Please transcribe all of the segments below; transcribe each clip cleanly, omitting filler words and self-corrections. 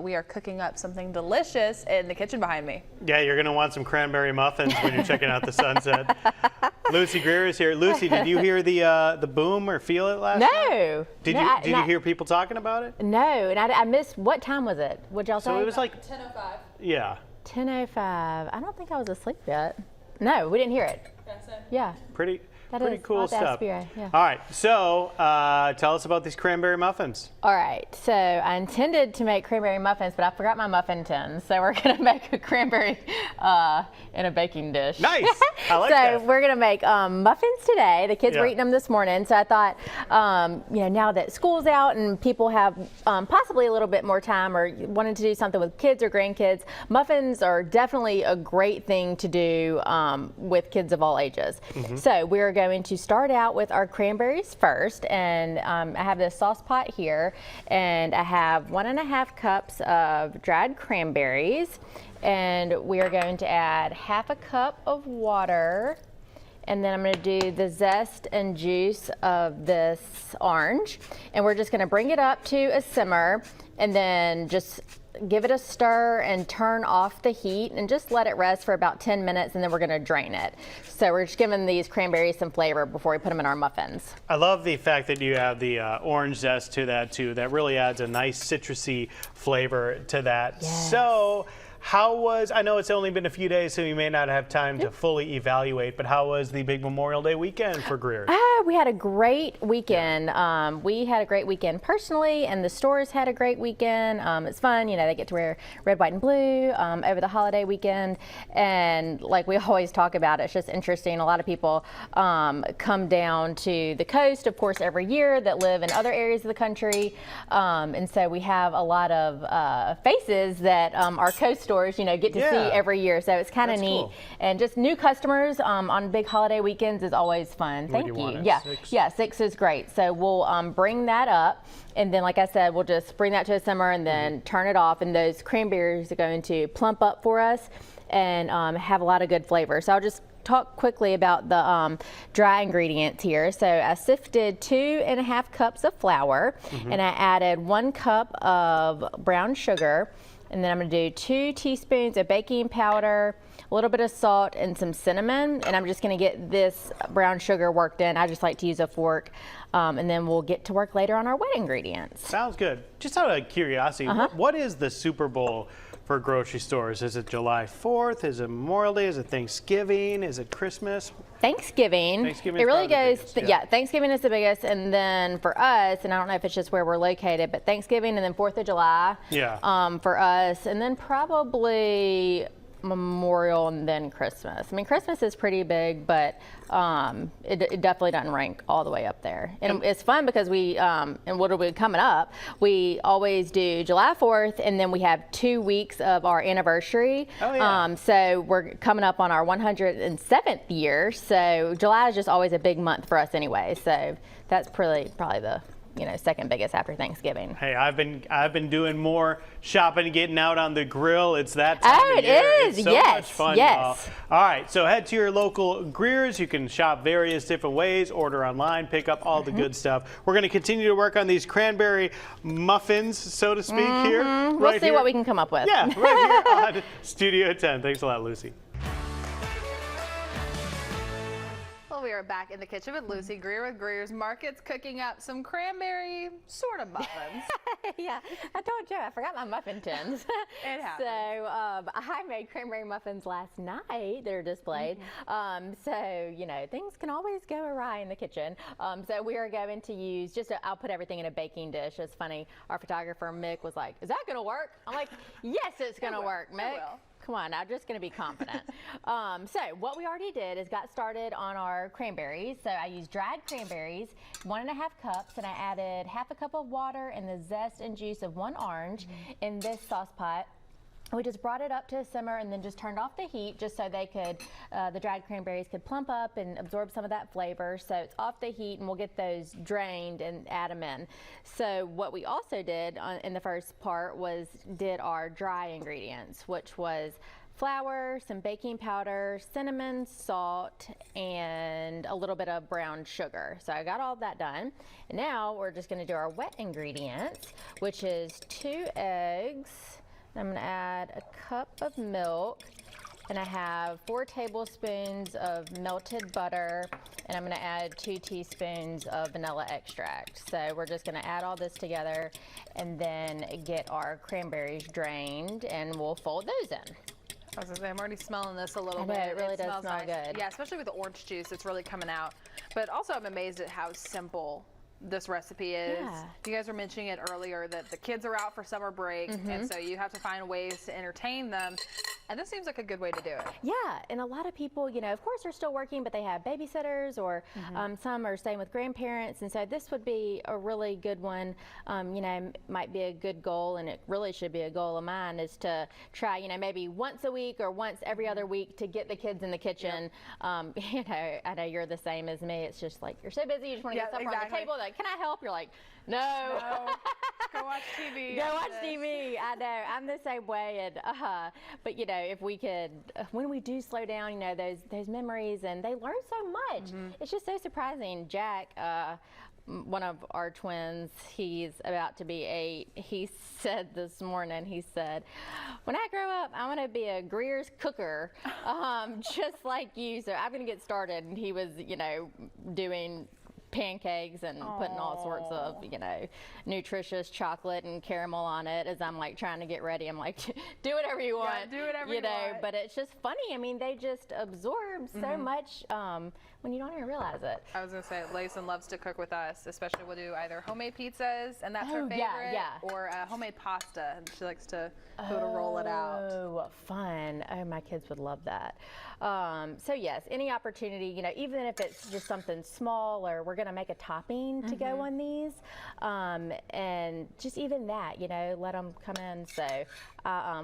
we are cooking up something delicious in the kitchen behind me. Yeah, you're gonna want some cranberry muffins when you're checking out the sunset. Lucy Greer is here. Lucy, did you hear the boom or feel it last night? Did you hear people talking about it? No, and I missed. What time was it? What'd y'all say? So it was like 10:05. Yeah. 10:05. I don't think I was asleep yet. No, we didn't hear it. Yeah. Pretty That Pretty is cool stuff. yeah. All right, so tell us about these cranberry muffins. All right, so I intended to make cranberry muffins, but I forgot my muffin tins. So we're gonna make a cranberry in a baking dish. Nice, I like that. So we're gonna make muffins today. The kids were eating them this morning, so I thought, you know, now that school's out and people have possibly a little bit more time or wanting to do something with kids or grandkids, muffins are definitely a great thing to do with kids of all ages. So we're going to start out with our cranberries first, and I have this sauce pot here, and I have 1.5 cups of dried cranberries, and we are going to add 1/2 cup of water, and then I'm going to do the zest and juice of this orange, and we're just going to bring it up to a simmer, and then just give it a stir and turn off the heat and just let it rest for about 10 minutes, and then we're going to drain it. So we're just giving these cranberries some flavor before we put them in our muffins. I love the fact that you have the orange zest to that too. That really adds a nice citrusy flavor to that. Yes. So how was, I know it's only been a few days, so you may not have time to fully evaluate, but how was the big Memorial Day weekend for Greer? We had a great weekend. We had a great weekend personally, and the stores had a great weekend. It's fun, you know, they get to wear red, white, and blue over the holiday weekend. And like we always talk about, it's just interesting. A lot of people come down to the coast, of course, every year that live in other areas of the country. And so we have a lot of faces that our coast stores, you know, get to see every year. So it's kind of neat. Cool. And just new customers on big holiday weekends is always fun. Thank you. Yeah. 6? Yeah, 6 is great. So we'll bring that up, and then like I said, we'll just bring that to a simmer and then turn it off, and those cranberries are going to plump up for us and have a lot of good flavor. So I'll just talk quickly about the dry ingredients here. So I sifted 2.5 cups of flour, and I added 1 cup of brown sugar, and then I'm going to do 2 teaspoons of baking powder, a little bit of salt, and some cinnamon. And I'm just going to get this brown sugar worked in. I just like to use a fork. And then we'll get to work later on our wet ingredients. Sounds good. Just out of curiosity, what is the Super Bowl for grocery stores? Is it July 4th? Is it Memorial Day? Is it Thanksgiving? Is it Christmas? Thanksgiving. Thanksgiving it really goes, biggest, Thanksgiving is the biggest, and then for us, and I don't know if it's just where we're located, but Thanksgiving and then 4th of July for us, and then probably Memorial and then Christmas. I mean, Christmas is pretty big, but it definitely doesn't rank all the way up there. And it's fun because we, and what are we coming up? We always do July 4th, and then we have 2 weeks of our anniversary. So we're coming up on our 107th year. So July is just always a big month for us anyway. So that's probably the second biggest after Thanksgiving. Hey, I've been doing more shopping and getting out on the grill. It's that time of year. It is. It's so much fun, y'all. All right, so head to your local Greers. You can shop various different ways, order online, pick up all the good stuff. We're going to continue to work on these cranberry muffins, so to speak, here. We'll see what we can come up with. Yeah, right here on Studio 10. Thanks a lot, Lucy. We are back in the kitchen with Lucy Greer with Greer's Markets, cooking up some cranberry sort of muffins. Yeah, I told you I forgot my muffin tins. It happens. So I made cranberry muffins last night that are displayed. So things can always go awry in the kitchen. So we are going to use I'll put everything in a baking dish. It's funny. Our photographer Mick was like, "Is that going to work?" I'm like, "Yes, it's going to work, Mick." Come on, I'm just going to be confident. So what we already did is got started on our cranberries. So I used dried cranberries, 1.5 cups, and I added 1/2 cup of water and the zest and juice of 1 orange in this sauce pot. We just brought it up to a simmer and then just turned off the heat just so they could, the dried cranberries could plump up and absorb some of that flavor. So it's off the heat, and we'll get those drained and add them in. So what we also did in the first part was did our dry ingredients, which was flour, some baking powder, cinnamon, salt, and a little bit of brown sugar. So I got all that done. And now we're just going to do our wet ingredients, which is 2 eggs, I'm going to add a cup of milk, and I have 4 tablespoons of melted butter, and I'm going to add 2 teaspoons of vanilla extract. So we're just going to add all this together and then get our cranberries drained, and we'll fold those in. I was gonna say, I'm already smelling this a little I know, bit. it really does smells smell nice. good. Yeah, especially with the orange juice, it's really coming out. But also, I'm amazed at how simple this recipe is. Yeah. You guys were mentioning it earlier that the kids are out for summer break, and so you have to find ways to entertain them. And this seems like a good way to do it. Yeah, and a lot of people, you know, of course, are still working, but they have babysitters, or some are staying with grandparents, and so this would be a really good one. You know, might be a good goal, and it really should be a goal of mine, is to try, you know, maybe once a week or once every other week to get the kids in the kitchen. You know, I know you're the same as me. It's just like you're so busy, you just want to get supper on the table. Like, can I help? You're like, no. Go watch TV. Go watch TV. I know. I'm the same way. And but you know, if we could, when we do slow down, you know, those memories, and they learn so much. It's just so surprising. Jack, one of our twins, he's about to be 8. He said this morning, he said, when I grow up, I want to be a Greer's cooker, just like you. So I'm going to get started. And he was, you know, doing pancakes and putting all sorts of, you know, nutritious chocolate and caramel on it as I'm like trying to get ready. I'm like, do whatever you want. Yeah, do whatever you know, want. But it's just funny. I mean, they just absorb so much when you don't even realize it. I was going to say, Layson loves to cook with us, especially we'll do either homemade pizzas, and that's her favorite, or homemade pasta, and she likes to be able to roll it out. Oh, fun. Oh, my kids would love that. So yes, any opportunity, you know, even if it's just something small, or we're going to make a topping to go on these, and just even that, you know, let them come in. So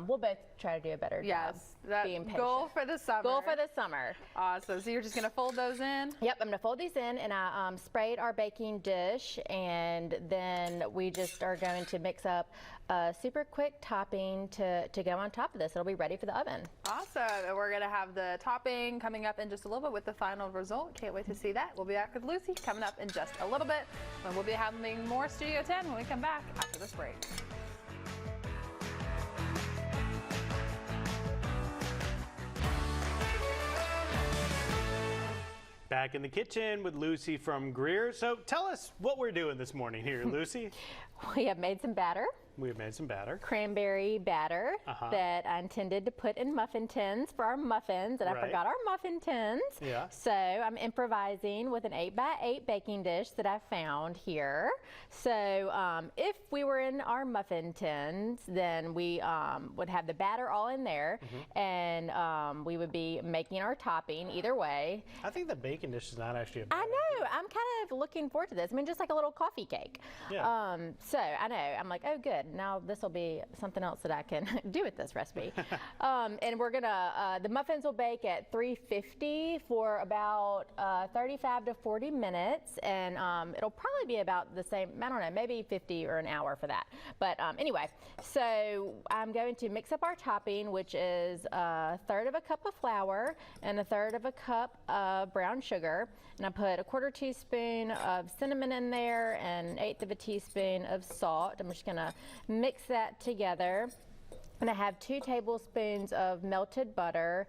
we'll both try to do a better job being patient. Goal for the summer. Goal for the summer. Awesome. So you're just going to fold those in? Yep, I'm going to fold these in, and I sprayed our baking dish, and then we just are going to mix up a super quick topping to go on top of this. It'll be ready for the oven. Awesome. And we're going to have the topping coming up in just a little bit with the final result. Can't wait to see that. We'll be back with Lucy coming up in just a little bit. And we'll be having more Studio 10 when we come back after this break. Back in the kitchen with Lucy from Greer. So tell us what we're doing this morning here, Lucy. We have made some batter. We have made some batter. Cranberry batter that I intended to put in muffin tins for our muffins, and I forgot our muffin tins. Yeah. So I'm improvising with an 8x8 baking dish that I found here. So if we were in our muffin tins, then we would have the batter all in there, and we would be making our topping either way. I think the baking dish is not actually a bad I know. I'm kind of looking forward to this. I mean, just like a little coffee cake. Yeah. So I know. I'm like, oh, good. Now this will be something else that I can do with this recipe. And we're gonna, the muffins will bake at 350 for about 35 to 40 minutes, and it'll probably be about the same, I don't know, maybe 50 or an hour for that. But anyway, so I'm going to mix up our topping, which is 1/3 of a cup of flour and 1/3 of a cup of brown sugar. And I put a 1/4 teaspoon of cinnamon in there and 1/8 of a teaspoon of salt. I'm just gonna mix that together. And I have 2 tablespoons of melted butter.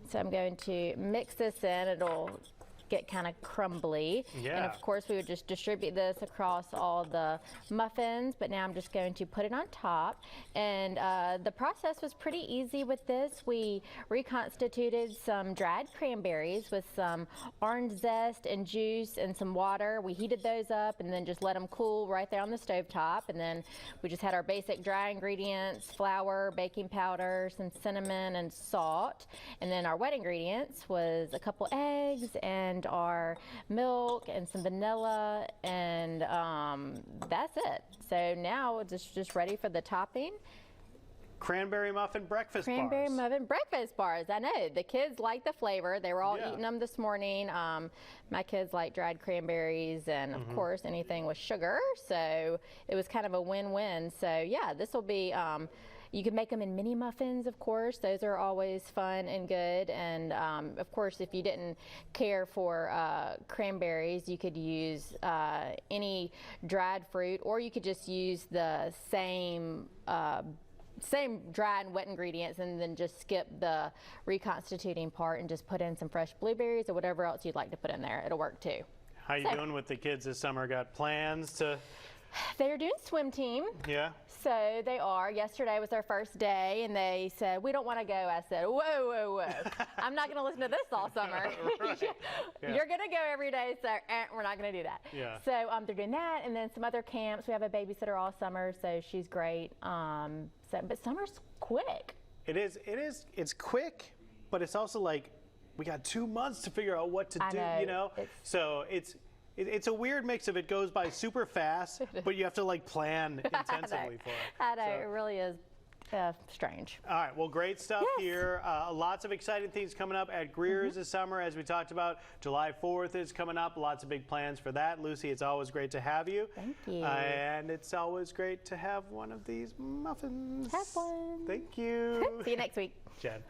So I'm going to mix this in. It'll get kind of crumbly. Yeah. And of course we would just distribute this across all the muffins, but now I'm just going to put it on top. And the process was pretty easy with this. We reconstituted some dried cranberries with some orange zest and juice and some water. We heated those up and then just let them cool right there on the stovetop. And then we just had our basic dry ingredients: flour, baking powder, some cinnamon, and salt. And then our wet ingredients was a couple eggs and our milk and some vanilla, and that's it. So now it's just ready for the topping. Cranberry muffin breakfast Cranberry bars. muffin breakfast bars. I know the kids like the flavor. They were all eating them this morning. My kids like dried cranberries, and of course anything with sugar. So it was kind of a win-win. So yeah, this will be. You can make them in mini muffins, of course. Those are always fun and good. And of course, if you didn't care for cranberries, you could use any dried fruit, or you could just use the same same dry and wet ingredients, and then just skip the reconstituting part and just put in some fresh blueberries or whatever else you'd like to put in there. It'll work too. How you doing with the kids this summer? Got plans to? They're doing swim team. Yeah. So they are. Yesterday was their first day, and they said, we don't want to go. I said, whoa, whoa, whoa. I'm not going to listen to this all summer. Right. Yeah. You're going to go every day, so we're not going to do that. Yeah. So they're doing that, and then some other camps. We have a babysitter all summer, so she's great. But summer's quick. It is. It's quick, but it's also like we got 2 months to figure out what to do. know. You know. So it's a weird mix of it goes by super fast, but you have to like plan intensively for it. I know. So. It really is strange. All right, well, great stuff Yes. here. Lots of exciting things coming up at Greer's this summer, as we talked about. July 4th is coming up. Lots of big plans for that. Lucy, it's always great to have you. Thank you. And it's always great to have one of these muffins. Have one. Thank you. See you next week. Jen.